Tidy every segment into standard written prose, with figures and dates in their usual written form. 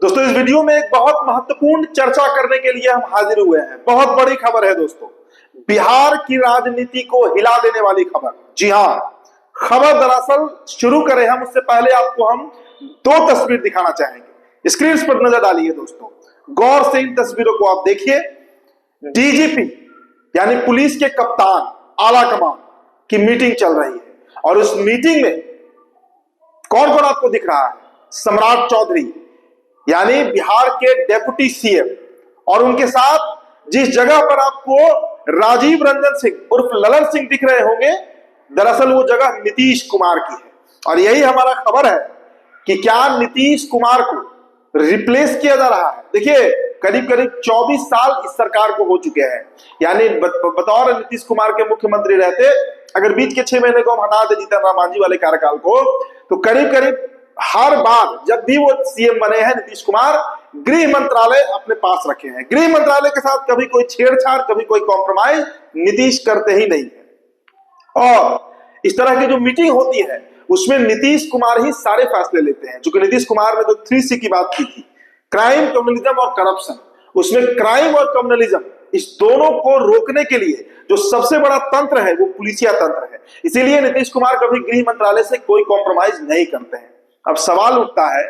दोस्तों इस वीडियो में एक बहुत महत्वपूर्ण चर्चा करने के लिए हम हाजिर हुए हैं। बहुत बड़ी खबर है दोस्तों, बिहार की राजनीति को हिला देने वाली खबर। जी हां, खबर दरअसल शुरू करें हम उससे पहले आपको हम दो तस्वीर दिखाना चाहेंगे। स्क्रीन पर नजर डालिए दोस्तों, गौर से इन तस्वीरों को आप देखिए। डीजीपी यानी पुलिस के कप्तान आला कमान की मीटिंग चल रही है और उस मीटिंग में कौन कौन आपको दिख रहा है? सम्राट चौधरी यानी बिहार के डेप्यूटी सीएम, और उनके साथ जिस जगह पर आपको राजीव रंजन सिंह उर्फ ललन सिंह दिख रहे होंगे, दरअसल वो जगह नीतीश कुमार की है। और यही हमारा खबर है कि क्या नीतीश कुमार को रिप्लेस किया जा रहा है। देखिए करीब करीब 24 साल इस सरकार को हो चुके हैं, यानी बतौर नीतीश कुमार के मुख्यमंत्री रहते अगर बीच के 6 महीने को हम हटा दे जीतन राम मांझी वाले कार्यकाल को, तो करीब करीब हर बार जब भी वो सीएम बने हैं नीतीश कुमार, गृह मंत्रालय अपने पास रखे हैं। गृह मंत्रालय के साथ कभी कोई छेड़छाड़, कभी कोई कॉम्प्रोमाइज नीतीश करते ही नहीं है। और इस तरह की जो मीटिंग होती है उसमें नीतीश कुमार ही सारे फैसले लेते हैं। चूंकि नीतीश कुमार ने जो 3C की बात की थी, क्राइम, कम्युनलिज्म और करप्शन, उसमें क्राइम और कम्युनलिज्म इस दोनों को रोकने के लिए जो सबसे बड़ा तंत्र है वो पुलिसिया तंत्र है। इसीलिए नीतीश कुमार कभी गृह मंत्रालय से कोई कॉम्प्रोमाइज नहीं करते हैं। अब सवाल उठता है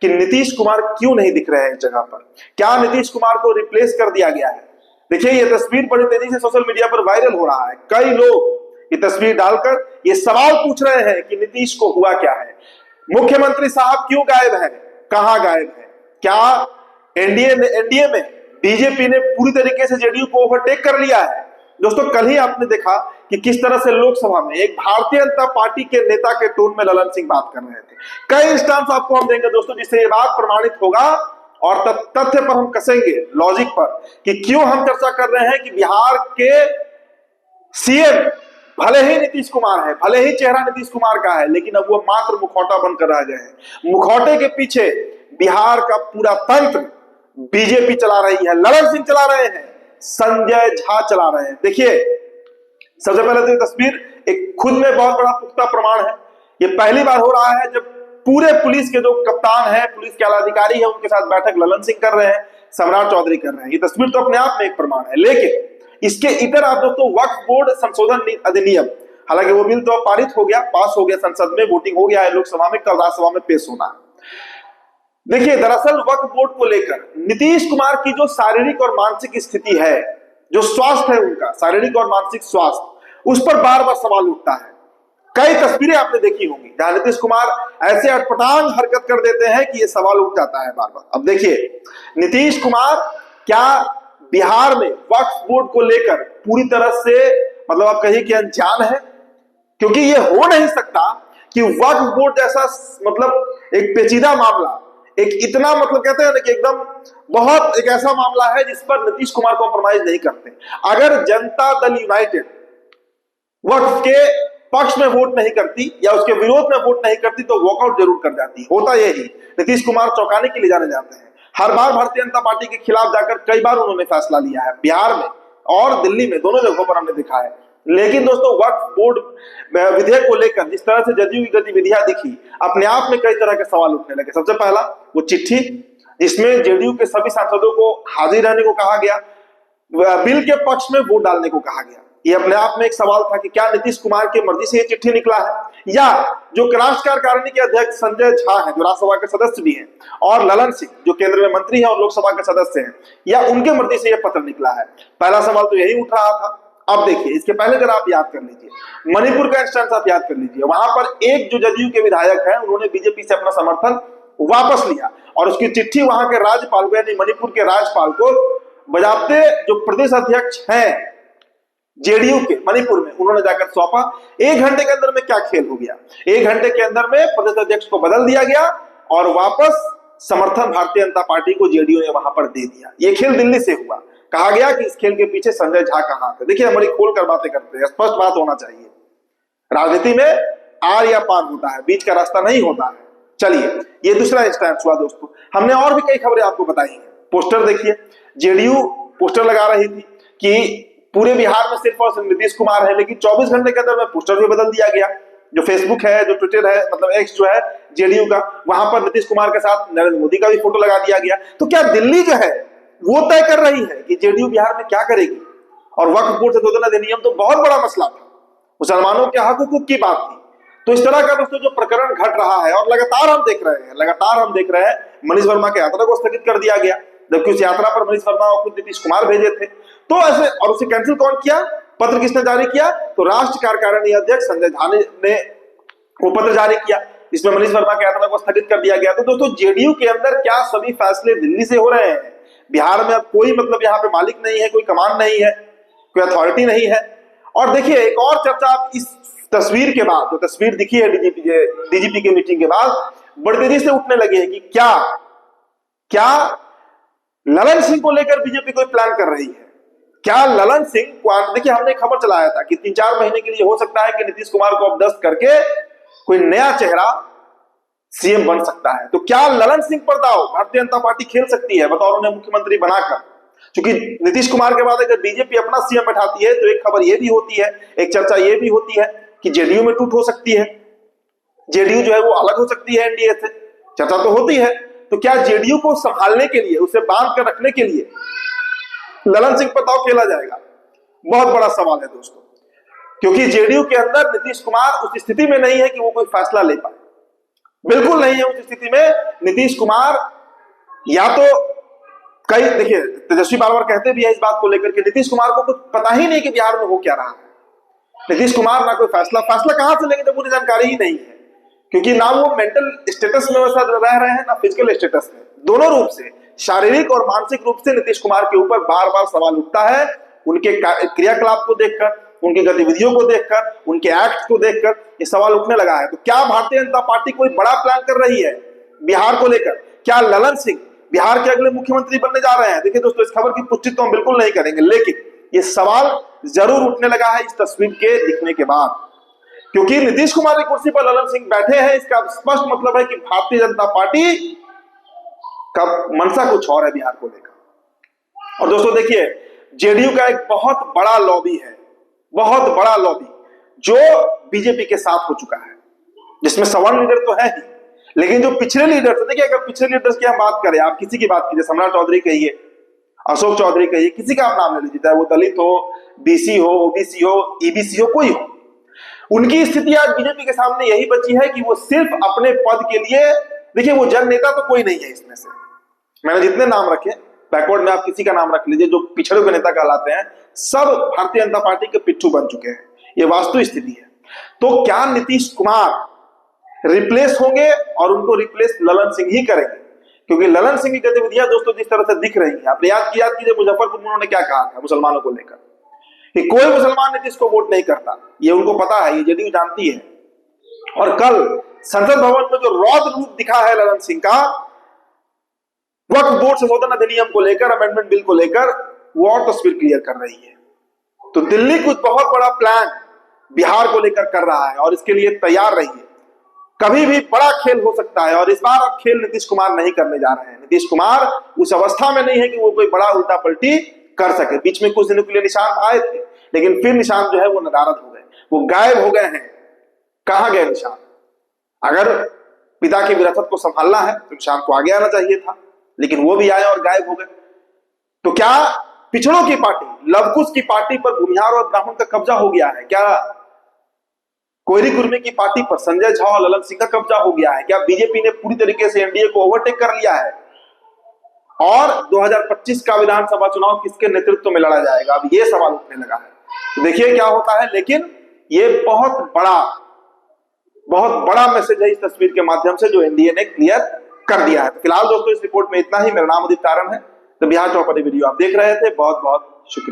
कि नीतीश कुमार क्यों नहीं दिख रहे हैं इस जगह पर? क्या नीतीश कुमार को रिप्लेस कर दिया गया है? देखिए ये तस्वीर बड़ी तेजी से सोशल मीडिया पर वायरल हो रहा है। कई लोग ये तस्वीर डालकर ये सवाल पूछ रहे हैं कि नीतीश को हुआ क्या है, मुख्यमंत्री साहब क्यों गायब है, कहां गायब है? क्या एनडीए में बीजेपी ने पूरी तरीके से जेडीयू को ओवरटेक कर लिया है? दोस्तों कल ही आपने देखा कि किस तरह से लोकसभा में एक भारतीय जनता पार्टी के नेता के टोन में ललन सिंह बात कर रहे थे। कई इंस्टांस आपको हम देंगे दोस्तों जिससे ये बात प्रमाणित होगा और तथ्य पर हम कसेंगे, लॉजिक पर, कि क्यों हम चर्चा कर रहे हैं कि बिहार के सीएम भले ही नीतीश कुमार है, भले ही चेहरा नीतीश कुमार का है, लेकिन अब वो मात्र मुखौटा बनकर रह गए हैं। मुखौटे के पीछे बिहार का पूरा तंत्र बीजेपी चला रही है, ललन सिंह चला रहे हैं, संजय झा चला रहे हैं। देखिए सबसे पहले तो ये तस्वीर एक खुद में बहुत बड़ा पुख्ता प्रमाण है। ये पहली बार हो रहा है जब पूरे पुलिस के जो कप्तान है, पुलिस के आला अधिकारी है, उनके साथ बैठक ललन सिंह कर रहे हैं, सम्राट चौधरी कर रहे हैं। ये तस्वीर तो अपने आप में एक प्रमाण है। लेकिन इसके इतर आप दोस्तों वक्फ बोर्ड संशोधन अधिनियम, हालांकि वो बिल तो पारित हो गया, पास हो गया, संसद में वोटिंग हो गया है, लोकसभा में कल राज्यसभा में पेश होना है। देखिए दरअसल वक्फ बोर्ड को लेकर नीतीश कुमार की जो शारीरिक और मानसिक स्थिति है, जो स्वास्थ्य है उनका, शारीरिक और मानसिक स्वास्थ्य, उस पर बार बार सवाल उठता है। कई तस्वीरें आपने देखी होंगी जहां नीतीश कुमार ऐसे अटपटांग हरकत कर देते हैं कि ये सवाल उठ जाता है बार बार। अब देखिए नीतीश कुमार क्या बिहार में वक्फ बोर्ड को लेकर पूरी तरह से, मतलब आप कहिए कि अनजान है? क्योंकि ये हो नहीं सकता कि वक्फ बोर्ड जैसा मतलब एक पेचीदा मामला, एक इतना मतलब कहते हैं ना कि एकदम बहुत एक ऐसा मामला है जिस पर नीतीश कुमार कॉम्प्रोमाइज नहीं करते। अगर जनता दल यूनाइटेड वक्फ के पक्ष में वोट नहीं करती या उसके विरोध में वोट नहीं करती तो वॉकआउट जरूर कर जाती। होता यही, नीतीश कुमार चौंकाने के लिए जाने जाते हैं। हर बार भारतीय जनता पार्टी के खिलाफ जाकर कई बार उन्होंने फैसला लिया है, बिहार में और दिल्ली में, दोनों जगहों पर हमने दिखा है। लेकिन दोस्तों वक्फ बोर्ड विधेयक को लेकर जिस तरह से जदयू की गतिविधियां दिखी, अपने आप में कई तरह के सवाल उठने लगे। सबसे पहला वो चिट्ठी जिसमें जेडीयू के सभी सांसदों को हाजिर रहने को कहा गया, बिल के पक्ष में वोट डालने को कहा गया। ये अपने आप में एक सवाल था कि क्या नीतीश कुमार की मर्जी से ये चिट्ठी निकला है, या जो राष्ट्र कार्यकारिणी के अध्यक्ष संजय झा हैं, जो राज्यसभा के सदस्य भी हैं, और ललन सिंह जो केंद्र में मंत्री हैं और लोकसभा के सदस्य हैं, या उनके मर्जी से ये पत्र निकला है? पहला सवाल तो यही उठ रहा था। अब देखिए इसके पहले अगर आप याद कर लीजिए, मणिपुर का इंस्टेंस आप याद कर लीजिए, वहां पर एक जो जदयू के विधायक हैं उन्होंने बीजेपी से अपना समर्थन वापस लिया और उसकी चिट्ठी वहां के राज्यपाल को, यानी मणिपुर के राज्यपाल को, बजाते जो प्रदेश अध्यक्ष हैं जेडीयू के मणिपुर में, उन्होंने जाकर सौंपा। 1 घंटे के अंदर में क्या खेल हो गया? 1 घंटे के अंदर में प्रदेश अध्यक्ष को बदल दिया गया और वापस समर्थन भारतीय जनता पार्टी को जेडीयू ने वहां पर दे दिया। ये खेल दिल्ली से हुआ। कहा गया कि इस खेल के पीछे संजय झा का हाथ है। देखिए हम बड़ी खोलकर बातें करते हैं, स्पष्ट बात होना चाहिए। राजनीति में आर या पार होता है, बीच का रास्ता नहीं होता है। चलिए ये दूसरा इंस्टेंस हुआ दोस्तों। हमने और भी कई खबरें आपको बताई हैं। पोस्टर देखिए, जेडीयू पोस्टर लगा रही थी कि पूरे बिहार में सिर्फ और सिर्फ नीतीश कुमार है, लेकिन 24 घंटे के अंदर में पोस्टर भी बदल दिया गया। जो फेसबुक है, जो ट्विटर है, मतलब एक्स जो है जेडीयू का, वहां पर नीतीश कुमार के साथ नरेंद्र मोदी का भी फोटो लगा दिया गया। तो क्या दिल्ली जो है वो तय कर रही है कि जेडीयू बिहार में क्या करेगी? और वक्फ बोर्ड संशोधन अधिनियम तो बहुत बड़ा मसला था, मुसलमानों के हक हुकूक की बात थी। तो इस तरह का दोस्तों जो प्रकरण घट रहा है, और लगातार हम देख रहे हैं मनीष वर्मा की यात्रा को स्थगित कर दिया गया, जबकि उस यात्रा पर मनीष वर्मा को खुद नीतीश कुमार भेजे थे। तो ऐसे, और उसे कैंसिल कौन किया? पत्र किसने जारी किया? तो राष्ट्र कार्यकारिणी अध्यक्ष संजय झा ने वो पत्र जारी किया, इसमें मनीष वर्मा की यात्रा को स्थगित कर दिया गया। तो दोस्तों जेडीयू के अंदर क्या सभी फैसले दिल्ली से हो रहे हैं? बिहार में अब कोई मतलब यहाँ पे मालिक नहीं है, कोई कमान नहीं है, कोई अथॉरिटी नहीं है। और देखिए एक और चर्चा इस तस्वीर के बाद, जो तस्वीर दिखी है डीजीपी की मीटिंग के बाद, बड़ी तेजी से उठने लगी है कि क्या ललन सिंह को लेकर बीजेपी कोई प्लान कर रही है? क्या ललन सिंह को, देखिए हमने खबर चलाया था कि 3-4 महीने के लिए हो सकता है कि नीतीश कुमार को अपदस्थ करके कोई नया चेहरा सीएम बन सकता है। तो क्या ललन सिंह पर दांव भारतीय जनता पार्टी खेल सकती है बतौर उन्हें मुख्यमंत्री बनाकर? क्योंकि नीतीश कुमार के बाद अगर बीजेपी अपना सीएम बैठाती है तो एक खबर यह भी होती है, एक चर्चा यह भी होती है कि जेडीयू में टूट हो सकती है, जेडीयू जो है वो अलग हो सकती है एनडीए से, चर्चा तो होती है। तो क्या जेडीयू को संभालने के लिए, उसे बांध कर रखने के लिए ललन सिंह पर दांव खेला जाएगा? बहुत बड़ा सवाल है दोस्तों, क्योंकि जेडीयू के अंदर नीतीश कुमार उस स्थिति में नहीं है कि वो कोई फैसला ले पाए, बिल्कुल नहीं है उस स्थिति में नीतीश कुमार। या तो कई, देखिए तेजस्वी बार बार कहते भी है इस बात को लेकर के नीतीश कुमार को कुछ पता ही नहीं कि बिहार में हो क्या रहा है। नीतीश कुमार ना कोई फैसला कहां से लेंगे जब पूरी जानकारी ही नहीं है, क्योंकि ना वो मेंटल स्टेटस में वैसा रह रहे हैं, ना फिजिकल स्टेटस में। दोनों रूप से, शारीरिक और मानसिक रूप से नीतीश कुमार के ऊपर बार बार सवाल उठता है, उनके क्रियाकलाप को देखकर, उनकी गतिविधियों को देखकर, उनके एक्ट को देखकर ये सवाल उठने लगा है। तो क्या भारतीय जनता पार्टी कोई बड़ा प्लान कर रही है बिहार को लेकर? क्या ललन सिंह बिहार के अगले मुख्यमंत्री बनने जा रहे हैं? देखिए दोस्तों, इस खबर की पुष्टि तो हम बिल्कुल नहीं करेंगे, लेकिन ये सवाल जरूर उठने लगा है इस तस्वीर के दिखने के बाद, क्योंकि नीतीश कुमार की कुर्सी पर ललन सिंह बैठे हैं। इसका स्पष्ट मतलब है कि भारतीय जनता पार्टी का मंशा कुछ और है बिहार को लेकर। और दोस्तों देखिए, जेडीयू का एक बहुत बड़ा लॉबी है, बहुत बड़ा लॉबी, जो बीजेपी के साथ हो चुका है, जिसमें सवर्ण लीडर तो है ही, लेकिन जो पिछले लीडर थे, देखिए अगर पिछले लीडर्स की हम बात करें, आप किसी की बात कीजिए, सम्राट चौधरी कहिए, अशोक चौधरी कहिए, किसी का आप नाम ले लीजिए, चाहे वो दलित हो, बीसी हो, ओबीसी हो, ईबीसी हो, कोई हो, उनकी स्थिति आज बीजेपी के सामने यही बची है कि वो सिर्फ अपने पद के लिए, देखिए वो जन नेता तो कोई नहीं है इसमें से, मैंने जितने नाम रखे, बैकवर्ड में आप किसी का नाम रख लीजिए, जो पिछड़े हुए नेता कहलाते हैं, सब भारतीय जनता पार्टी के पिट्ठू बन चुके हैं। ये वास्तु स्थिति है। तो क्या नीतीश कुमार रिप्लेस होंगे? और उनको रिप्लेस ललन सिंह ही करेंगे, क्योंकि ललन सिंह की गतिविधियां दोस्तों जिस तरह से दिख रही है, आप याद कीजिए मुजफ्फरपुर में उन्होंने क्या कहा था मुसलमानों को लेकर, कि कोई मुसलमान नीतीश को वोट नहीं करता, ये उनको पता है, ये जेडीयू जानती है। और कल संसद भवन में जो रौद्र रूप दिखा है ललन सिंह का वक्फ बोर्ड संशोधन अधिनियम को लेकर, अमेंडमेंट बिल को लेकर, वो और तस्वीर क्लियर कर रही है। तो दिल्ली कुछ बहुत बड़ा प्लान बिहार को लेकर कर रहा है, और इसके लिए तैयार रहिए, कभी भी बड़ा खेल हो सकता है। और इस बार अब खेल नीतीश कुमार नहीं करने जा रहे हैं। नीतीश कुमार उस अवस्था में नहीं है कि वो कोई बड़ा उल्टा पलटी कर सके। बीच में कुछ दिनों के लिए निशांत आए थे, लेकिन फिर निशांत जो है वो नदारद हो गए, वो गायब हो गए हैं। कहां गए निशांत? अगर पिता की विरासत को संभालना है तो निशांत को आगे आना चाहिए था, लेकिन वो भी आए और गायब हो गए। तो क्या पिछड़ों की पार्टी, लवकुश की पार्टी पर भूमिहार और ब्राह्मण का कब्जा हो गया है? क्या कोयरी कुर्मी की पार्टी पर संजय झा और ललन सिंह का कब्जा हो गया है? क्या बीजेपी ने पूरी तरीके से एनडीए को ओवरटेक कर लिया है? और 2025 का विधानसभा चुनाव किसके नेतृत्व में लड़ा जाएगा? अब ये सवाल उठने लगा है। तो देखिए क्या होता है, लेकिन ये बहुत बड़ा मैसेज है इस तस्वीर के माध्यम से जो एनडीए ने क्लियर कर दिया है। तो फिलहाल दोस्तों इस रिपोर्ट में इतना ही। मेरा नाम उदित तारण है। तो बिहार टॉप वीडियो आप देख रहे थे, बहुत बहुत शुक्रिया।